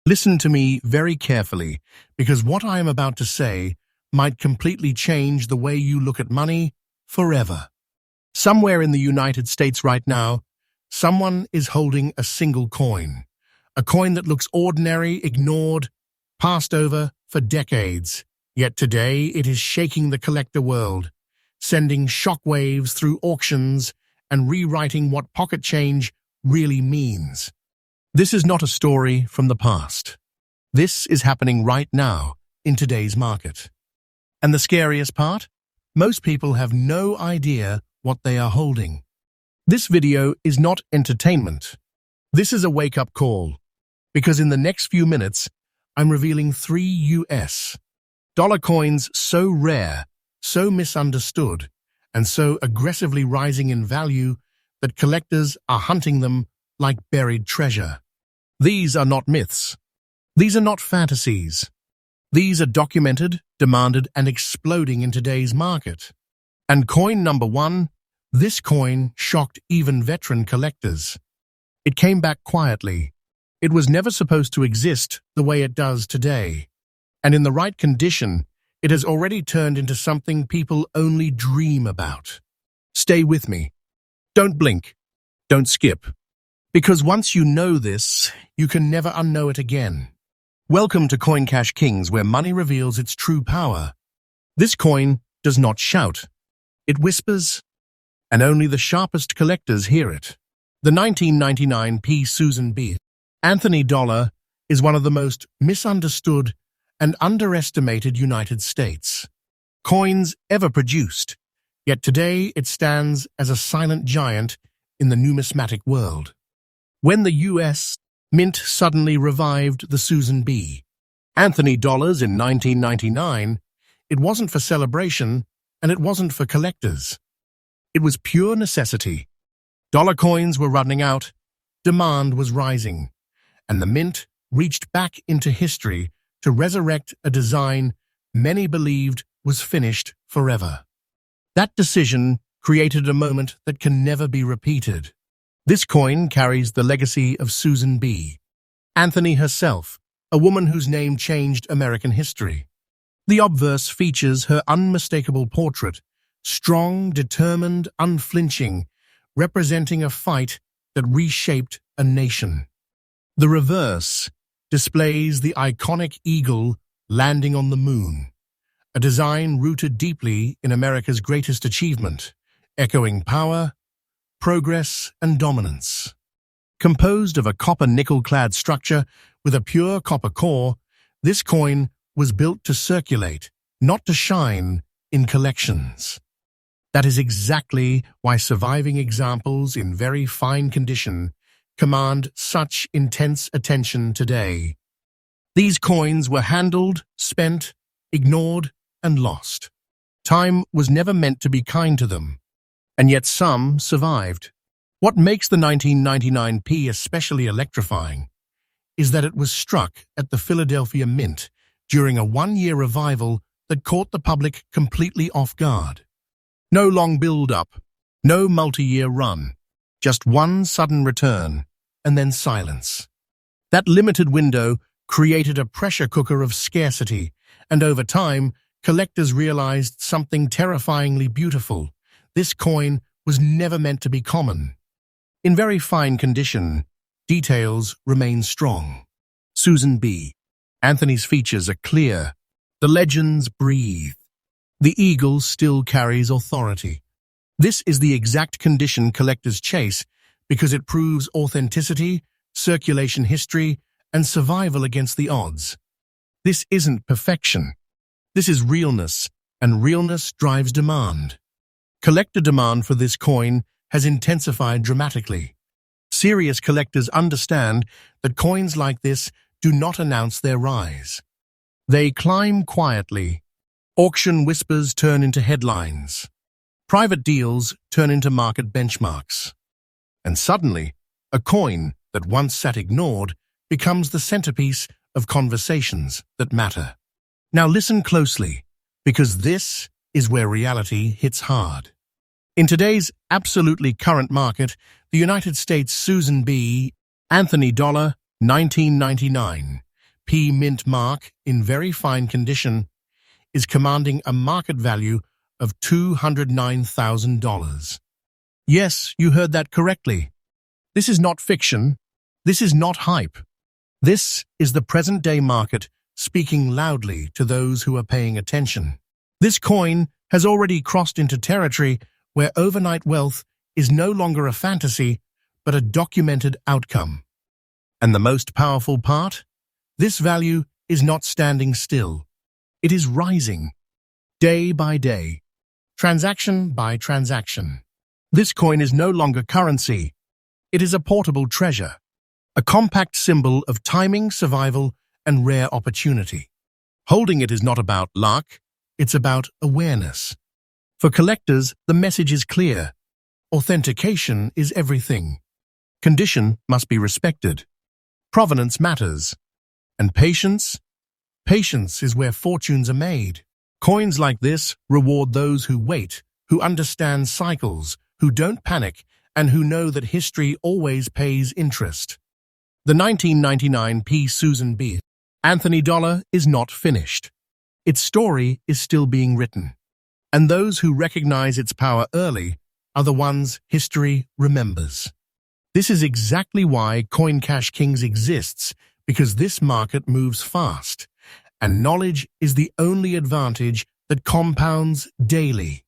Listen to me very carefully, because what I am about to say might completely change the way you look at money forever. Somewhere in the United States right now, someone is holding a single coin. A coin that looks ordinary, ignored, passed over for decades. Yet today it is shaking the collector world, sending shockwaves through auctions and rewriting what pocket change really means. This is not a story from the past. This is happening right now in today's market. And the scariest part? Most people have no idea what they are holding. This video is not entertainment. This is a wake-up call, because in the next few minutes, I'm revealing 3 US dollar coins so rare, so misunderstood, and so aggressively rising in value that collectors are hunting them like buried treasure. These are not myths. These are not fantasies. These are documented, demanded, and exploding in today's market. And coin number 1, this coin shocked even veteran collectors. It came back quietly. It was never supposed to exist the way it does today. And in the right condition, it has already turned into something people only dream about. Stay with me. Don't blink. Don't skip. Because once you know this, you can never unknow it again. Welcome to Coin Cash Kings, where money reveals its true power. This coin does not shout. It whispers, and only the sharpest collectors hear it. The 1999 P. Susan B. Anthony dollar is one of the most misunderstood and underestimated United States coins ever produced, yet today it stands as a silent giant in the numismatic world. When the U.S. Mint suddenly revived the Susan B. Anthony dollars in 1999, it wasn't for celebration and it wasn't for collectors. It was pure necessity. Dollar coins were running out, demand was rising, and the Mint reached back into history to resurrect a design many believed was finished forever. That decision created a moment that can never be repeated. This coin carries the legacy of Susan B. Anthony herself, a woman whose name changed American history. The obverse features her unmistakable portrait, strong, determined, unflinching, representing a fight that reshaped a nation. The reverse displays the iconic eagle landing on the moon, a design rooted deeply in America's greatest achievement, echoing power, progress, and dominance. Composed of a copper-nickel-clad structure with a pure copper core, this coin was built to circulate, not to shine, in collections. That is exactly why surviving examples in very fine condition command such intense attention today. These coins were handled, spent, ignored, and lost. Time was never meant to be kind to them. And yet some survived. What makes the 1999 P especially electrifying is that it was struck at the Philadelphia Mint during a 1-year revival that caught the public completely off guard. No long build-up, no multi-year run, just one sudden return, and then silence. That limited window created a pressure cooker of scarcity, and over time, collectors realized something terrifyingly beautiful. This coin was never meant to be common. In very fine condition, details remain strong. Susan B. Anthony's features are clear. The legends breathe. The eagle still carries authority. This is the exact condition collectors chase because it proves authenticity, circulation history, and survival against the odds. This isn't perfection. This is realness, and realness drives demand. Collector demand for this coin has intensified dramatically. Serious collectors understand that coins like this do not announce their rise. They climb quietly. Auction whispers turn into headlines. Private deals turn into market benchmarks. And suddenly, a coin that once sat ignored becomes the centerpiece of conversations that matter. Now listen closely, because this is where reality hits hard. In today's absolutely current market, the United States Susan B. Anthony dollar, 1999, P mint mark in very fine condition is commanding a market value of $209,000. Yes, you heard that correctly. This is not fiction. This is not hype. This is the present-day market speaking loudly to those who are paying attention. This coin has already crossed into territory where overnight wealth is no longer a fantasy, but a documented outcome. And the most powerful part? This value is not standing still. It is rising, day by day, transaction by transaction. This coin is no longer currency. It is a portable treasure, a compact symbol of timing, survival, and rare opportunity. Holding it is not about luck, it's about awareness. For collectors, the message is clear. Authentication is everything. Condition must be respected. Provenance matters. And patience? Patience is where fortunes are made. Coins like this reward those who wait, who understand cycles, who don't panic, and who know that history always pays interest. The 1999 P. Susan B. Anthony dollar is not finished. Its story is still being written. And those who recognize its power early are the ones history remembers. This is exactly why Coin Cash Kings exists, because this market moves fast, and knowledge is the only advantage that compounds daily.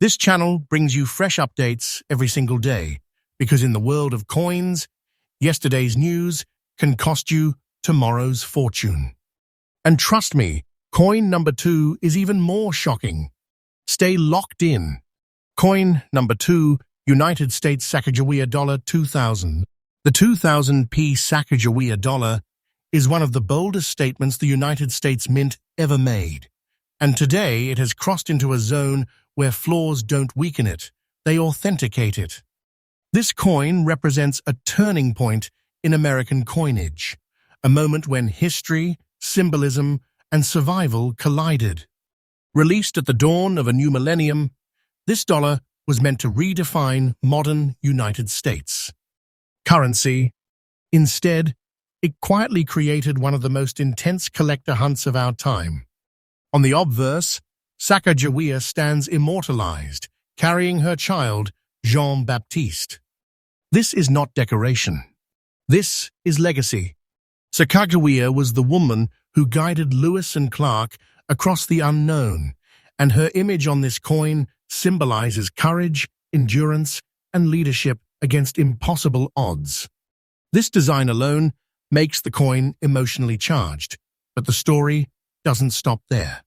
This channel brings you fresh updates every single day, because in the world of coins, yesterday's news can cost you tomorrow's fortune. And trust me, coin number 2 is even more shocking. Stay locked in. Coin number 2, United States Sacagawea Dollar 2000. The 2000 P. Sacagawea Dollar is one of the boldest statements the United States Mint ever made. And today it has crossed into a zone where flaws don't weaken it, they authenticate it. This coin represents a turning point in American coinage, a moment when history, symbolism, and survival collided. Released at the dawn of a new millennium, this dollar was meant to redefine modern United States currency. Instead, it quietly created one of the most intense collector hunts of our time. On the obverse, Sacagawea stands immortalized, carrying her child, Jean-Baptiste. This is not decoration. This is legacy. Sacagawea was the woman who guided Lewis and Clark across the unknown, and her image on this coin symbolizes courage, endurance, and leadership against impossible odds. This design alone makes the coin emotionally charged, but the story doesn't stop there.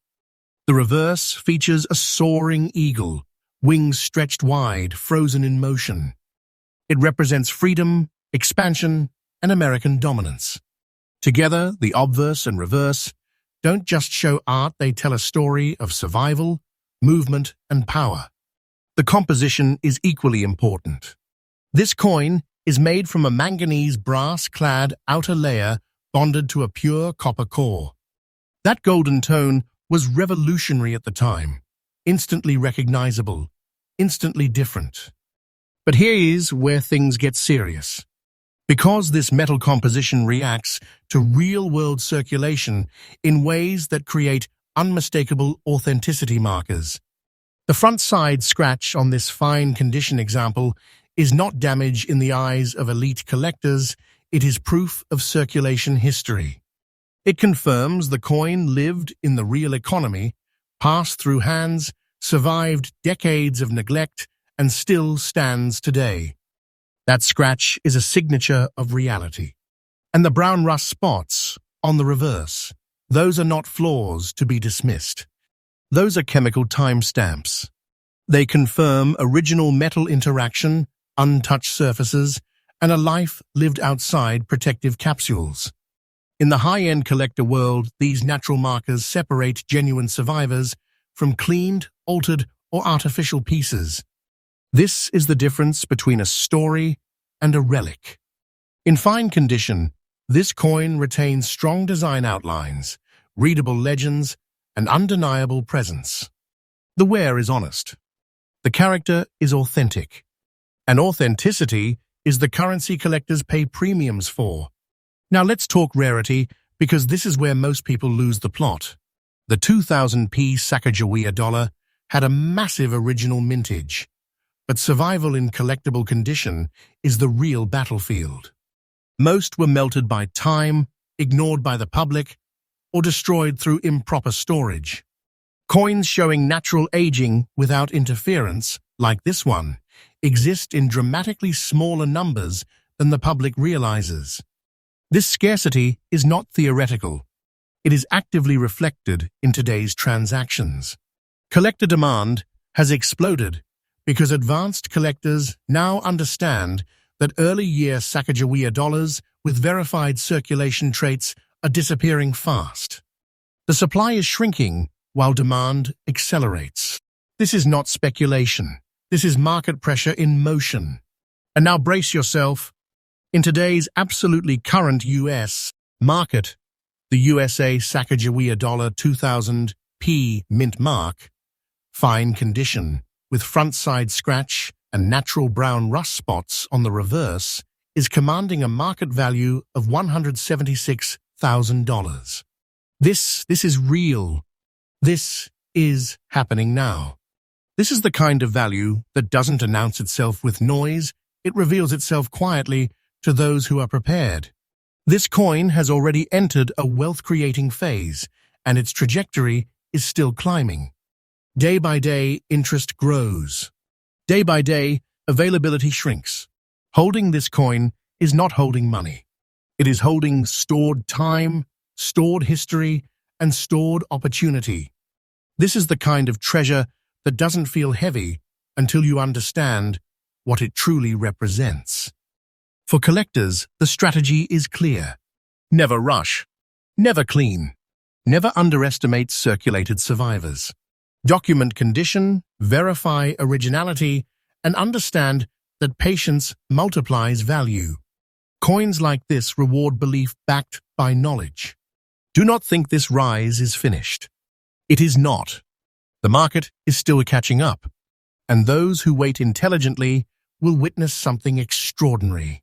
The reverse features a soaring eagle, wings stretched wide, frozen in motion. It represents freedom, expansion, and American dominance. Together, the obverse and reverse don't just show art, they tell a story of survival, movement, and power. The composition is equally important. This coin is made from a manganese brass-clad outer layer bonded to a pure copper core. That golden tone was revolutionary at the time, instantly recognizable, instantly different. But here is where things get serious. Because this metal composition reacts to real-world circulation in ways that create unmistakable authenticity markers. The front side scratch on this fine condition example is not damage in the eyes of elite collectors, it is proof of circulation history. It confirms the coin lived in the real economy, passed through hands, survived decades of neglect, and still stands today. That scratch is a signature of reality. And the brown rust spots on the reverse, those are not flaws to be dismissed. Those are chemical timestamps. They confirm original metal interaction, untouched surfaces, and a life lived outside protective capsules. In the high-end collector world, these natural markers separate genuine survivors from cleaned, altered, or artificial pieces. This is the difference between a story and a relic. In fine condition, this coin retains strong design outlines, readable legends, and undeniable presence. The wear is honest. The character is authentic. And authenticity is the currency collectors pay premiums for. Now let's talk rarity, because this is where most people lose the plot. The 2000p Sacagawea Dollar had a massive original mintage, but survival in collectible condition is the real battlefield. Most were melted by time, ignored by the public, or destroyed through improper storage. Coins showing natural aging without interference, like this one, exist in dramatically smaller numbers than the public realizes. This scarcity is not theoretical. It is actively reflected in today's transactions. Collector demand has exploded because advanced collectors now understand that early-year Sacagawea dollars with verified circulation traits are disappearing fast. The supply is shrinking while demand accelerates. This is not speculation. This is market pressure in motion. And now brace yourself. In today's absolutely current U.S. market, the USA Sacagawea Dollar 2000p mint mark, fine condition, with front-side scratch and natural brown rust spots on the reverse, is commanding a market value of $176,000. This is real. This is happening now. This is the kind of value that doesn't announce itself with noise, it reveals itself quietly to those who are prepared. This coin has already entered a wealth-creating phase, and its trajectory is still climbing. Day by day, interest grows. Day by day, availability shrinks. Holding this coin is not holding money. It is holding stored time, stored history, and stored opportunity. This is the kind of treasure that doesn't feel heavy until you understand what it truly represents. For collectors, the strategy is clear. Never rush. Never clean. Never underestimate circulated survivors. Document condition, verify originality, and understand that patience multiplies value. Coins like this reward belief backed by knowledge. Do not think this rise is finished. It is not. The market is still catching up, and those who wait intelligently will witness something extraordinary.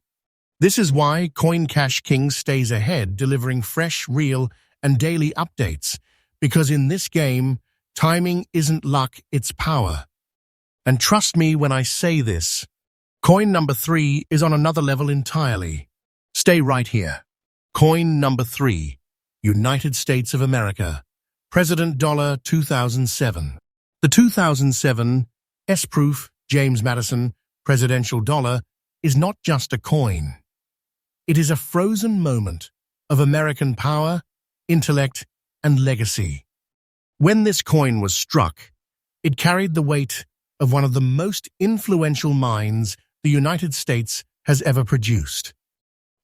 This is why Coin Cash King stays ahead, delivering fresh, real, and daily updates, because in this game, timing isn't luck, it's power. And trust me when I say this, coin number 3 is on another level entirely. Stay right here. Coin number 3, United States of America, President Dollar 2007. The 2007 S-proof James Madison Presidential Dollar is not just a coin. It is a frozen moment of American power, intellect, and legacy. When this coin was struck, it carried the weight of one of the most influential minds the United States has ever produced.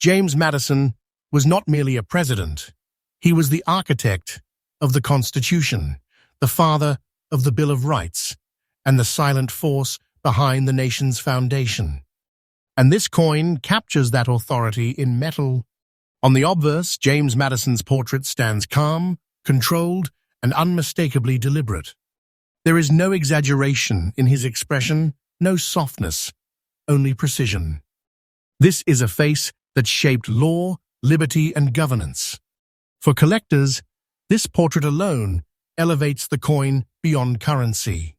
James Madison was not merely a president. He was the architect of the Constitution, the father of the Bill of Rights, and the silent force behind the nation's foundation. And this coin captures that authority in metal. On the obverse, James Madison's portrait stands calm, controlled, and unmistakably deliberate. There is no exaggeration in his expression, no softness, only precision. This is a face that shaped law, liberty, and governance. For collectors, this portrait alone elevates the coin beyond currency.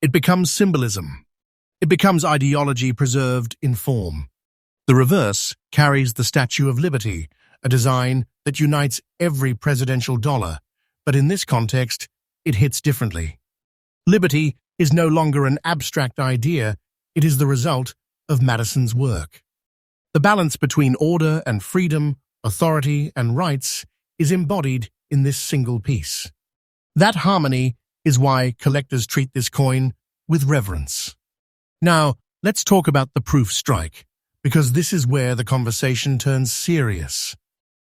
It becomes symbolism. It becomes ideology preserved in form. The reverse carries the Statue of Liberty, a design that unites every presidential dollar, but in this context, it hits differently. Liberty is no longer an abstract idea, it is the result of Madison's work. The balance between order and freedom, authority and rights is embodied in this single piece. That harmony is why collectors treat this coin with reverence. Now, let's talk about the proof strike, because this is where the conversation turns serious.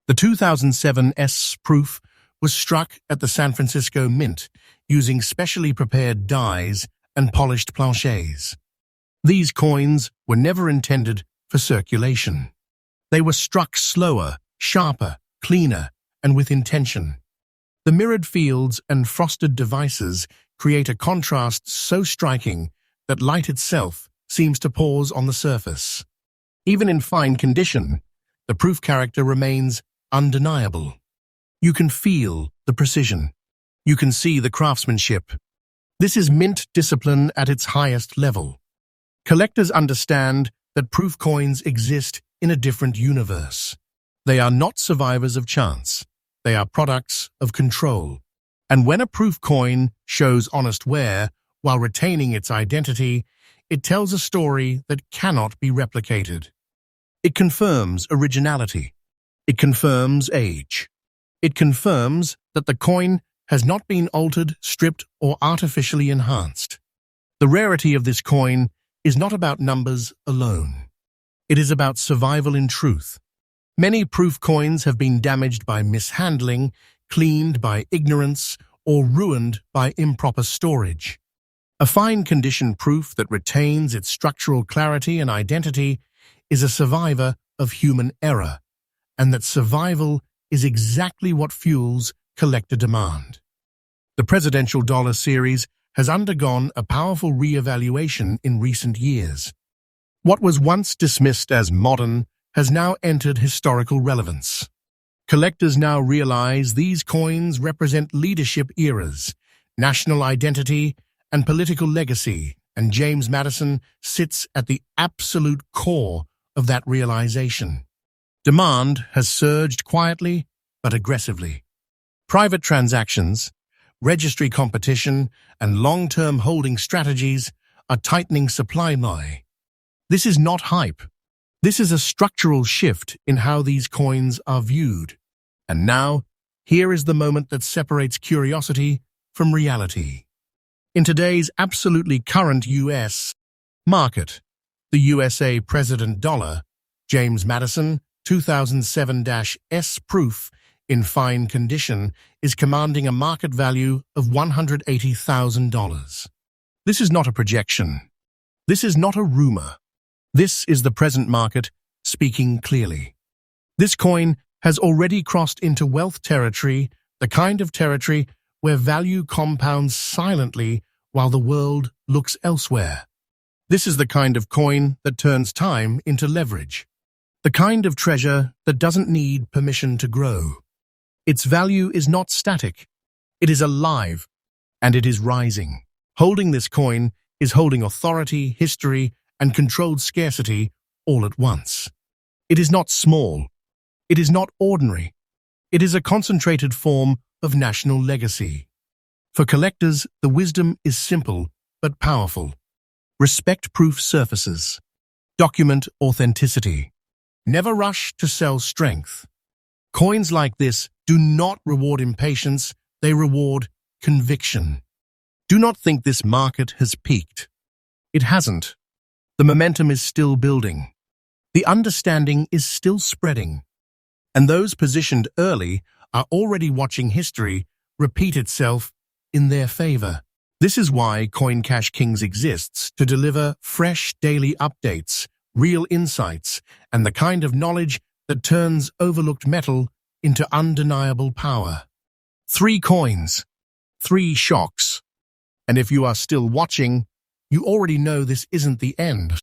The 2007 S-proof was struck at the San Francisco Mint using specially prepared dies and polished planchets. These coins were never intended for circulation. They were struck slower, sharper, cleaner, and with intention. The mirrored fields and frosted devices create a contrast so striking that light itself seems to pause on the surface. Even in fine condition, the proof character remains undeniable. You can feel the precision. You can see the craftsmanship. This is mint discipline at its highest level. Collectors understand that proof coins exist in a different universe. They are not survivors of chance. They are products of control. And when a proof coin shows honest wear while retaining its identity, it tells a story that cannot be replicated. It confirms originality. It confirms age. It confirms that the coin has not been altered, stripped, or artificially enhanced. The rarity of this coin is not about numbers alone. It is about survival in truth. Many proof coins have been damaged by mishandling, cleaned by ignorance, or ruined by improper storage. A fine-condition proof that retains its structural clarity and identity is a survivor of human error, and that survival is exactly what fuels collector demand. The presidential dollar series has undergone a powerful re-evaluation in recent years. What was once dismissed as modern has now entered historical relevance. Collectors now realize these coins represent leadership eras, national identity, and political legacy, and James Madison sits at the absolute core of that realization. Demand has surged quietly but aggressively. Private transactions, registry competition, and long-term holding strategies are tightening supply. This is not hype. This is a structural shift in how these coins are viewed. And now, here is the moment that separates curiosity from reality. In today's absolutely current U.S. market, the USA President Dollar, James Madison 2007-S proof in fine condition, is commanding a market value of $180,000. This is not a projection. This is not a rumor. This is the present market speaking clearly. This coin has already crossed into wealth territory, the kind of territory where value compounds silently while the world looks elsewhere. This is the kind of coin that turns time into leverage. The kind of treasure that doesn't need permission to grow. Its value is not static. It is alive, and it is rising. Holding this coin is holding authority, history, and controlled scarcity all at once. It is not small. It is not ordinary. It is a concentrated form of national legacy. For collectors, the wisdom is simple but powerful. Respect proof surfaces. Document authenticity. Never rush to sell strength. Coins like this do not reward impatience, they reward conviction. Do not think this market has peaked. It hasn't. The momentum is still building. The understanding is still spreading. And those positioned early are already watching history repeat itself in their favor. This is why CoinCash Kings exists, to deliver fresh daily updates, real insights, and the kind of knowledge that turns overlooked metal into undeniable power. 3 coins, 3 shocks. And if you are still watching, you already know this isn't the end.